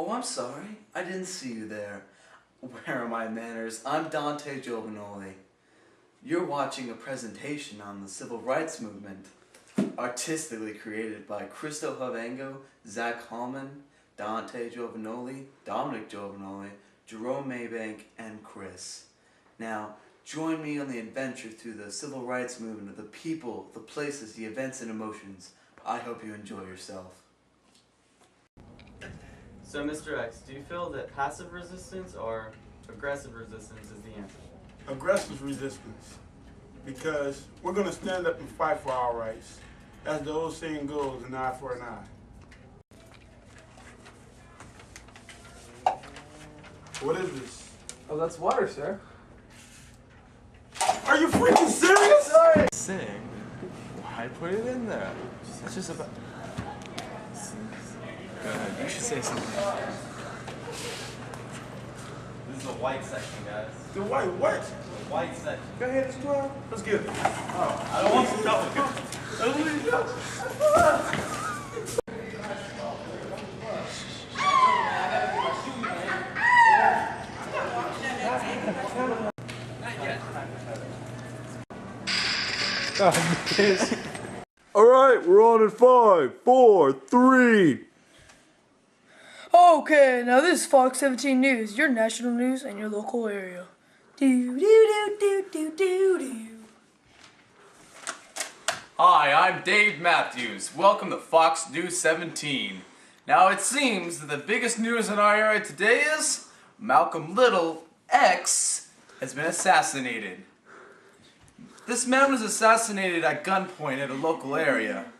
Oh, I'm sorry. I didn't see you there. Where are my manners? I'm Dante Giovanoli. You're watching a presentation on the Civil Rights Movement, artistically created by Cristo Havengo, Zach Hallman, Dante Giovanoli, Dominic Giovanoli, Jerome Maybank, and Chris. Now, join me on the adventure through the Civil Rights Movement of the people, the places, the events, and emotions. I hope you enjoy yourself. So, Mr. X, do you feel that passive resistance or aggressive resistance is the answer? Aggressive resistance, because we're going to stand up and fight for our rights. As the old saying goes, an eye for an eye. What is this? Oh, that's water, sir. Are you freaking serious? Sorry. Saying, why put it in there? That's just about... Go ahead, you should say something. This is the white section, guys. The white what? The white section. Go ahead, let's go. Let's get it. Oh, I don't want some trouble. All right, we're on in 5, 4, 3. Okay, now this is Fox 17 News, your national news and your local area. Do do do do do do do. Hi, I'm Dave Matthews. Welcome to Fox News 17. Now it seems that the biggest news in our area today is Malcolm Little, X, has been assassinated. This man was assassinated at gunpoint at a local area.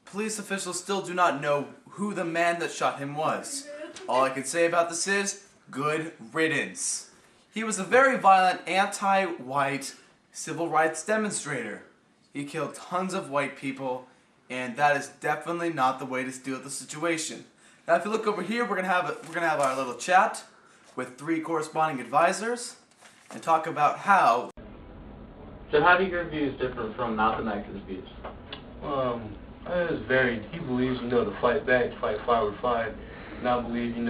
Police officials still do not know who the man that shot him was. All I can say about this is, good riddance. He was a very violent anti-white civil rights demonstrator. He killed tons of white people, and that is definitely not the way to deal with the situation. Now if you look over here, we're gonna have our little chat with 3 corresponding advisors and talk about how. So how do your views differ from Malcolm X's views? It's varied. He believes, to fight back, fight fire with fire. And I believe, just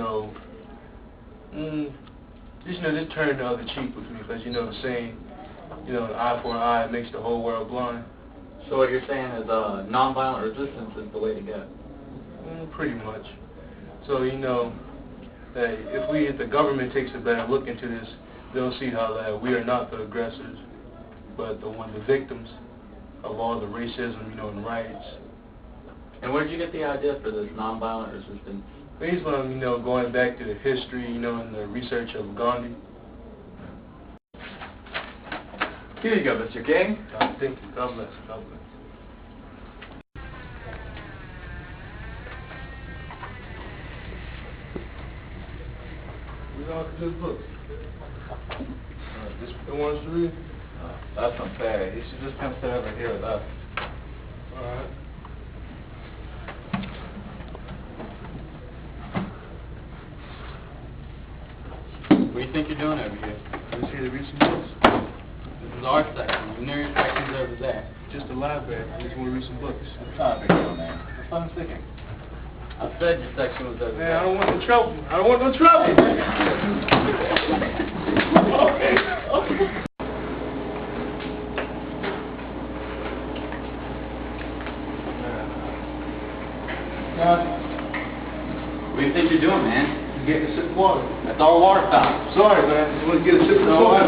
turn the other cheek with me, because the saying, an eye for an eye makes the whole world blind. So what you're saying is nonviolent resistance is the way to go? Pretty much. So, that if the government takes a better look into this, they'll see how that we are not the aggressors, but the victims of all the racism, and riots. And where did you get the idea for this nonviolent resistance? Based on, going back to the history, and the research of Gandhi. Here you go, Mr. King. Thank you. God bless. God bless. Read all this book. This the ones to read? That's unfair. You should just come sit over here with us. Alright. What do you think you're doing over here? Just here to read some books. This is our section. You know your section's over there. Just a library. I just want to read some books. It's not a big deal, man. That's what I'm thinking. I said your section was over there. Man, I don't want no trouble. I don't want no trouble. Okay. What do you think you're doing, man? I'm getting a sip of water. That's our water fountain. Sorry, man. I just want to get a sip of water.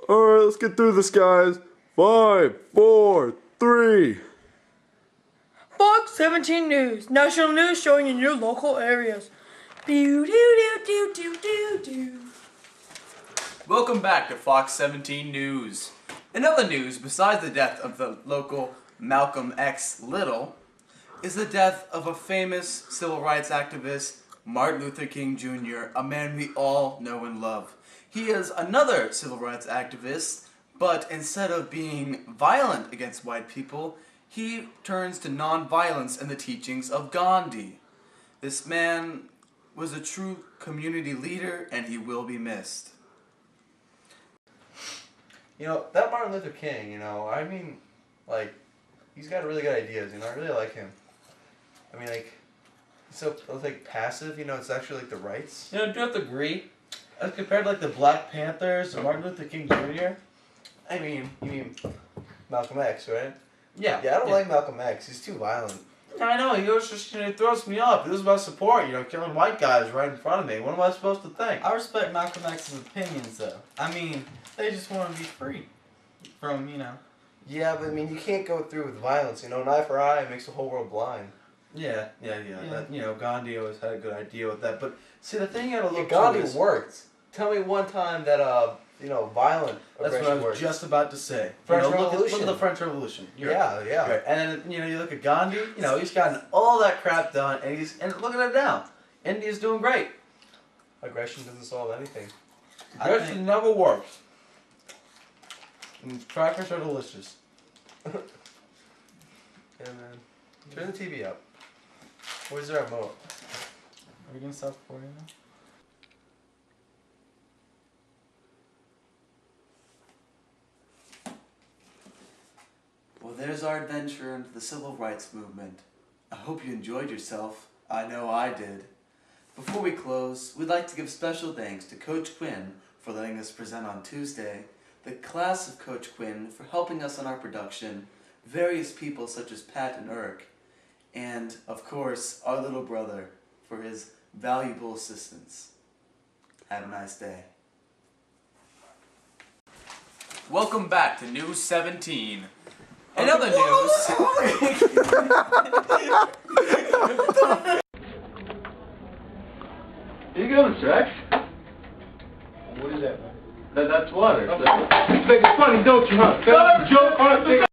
All right, let's get through this, guys. 5, 4, 3. Fox 17 News, national news showing in your local areas. Do do do do do do do. Welcome back to Fox 17 News. In other news, besides the death of the local Malcolm X Little, is the death of a famous civil rights activist, Martin Luther King Jr., a man we all know and love. He is another civil rights activist, but instead of being violent against white people, he turns to nonviolence and the teachings of Gandhi. This man was a true community leader, and he will be missed. That Martin Luther King, he's got really good ideas, you know, I really like him. I mean, like, he's so, like, passive, you know, it's actually, like, the rights. You know, I do have to agree. As compared to like the Black Panthers or Martin Luther King Jr. I mean, you mean Malcolm X, right? Yeah. Yeah, I don't like Malcolm X, he's too violent. I know, he was just, he throws me off. He was about support, killing white guys right in front of me. What am I supposed to think? I respect Malcolm X's opinions, though. I mean, they just want to be free from, Yeah, but I mean, you can't go through with violence, you know, an eye for eye makes the whole world blind. Yeah. That, Gandhi always had a good idea with that. But see, the thing you gotta look Gandhi to is, worked. Tell me one time that, violent that's what I aggression was worked. just about to say. French look Revolution. at the French Revolution. Yeah. Right. And then, you look at Gandhi, he's gotten all that crap done, and look at it now. India's doing great. Aggression doesn't solve anything. Aggression never works. And crackers are delicious. Yeah, man. Turn the TV up. Where's the remote? Are we going to stop recording now? Well, there's our adventure into the civil rights movement. I hope you enjoyed yourself. I know I did. Before we close, we'd like to give special thanks to Coach Quinn for letting us present on Tuesday, the class of Coach Quinn for helping us on our production, various people such as Pat and Irk, and, of course, our little brother for his valuable assistance. Have a nice day. Welcome back to News 17. In other news... You going sex? What is that, man? That's water. You think it's funny, don't you, huh? Joke on it.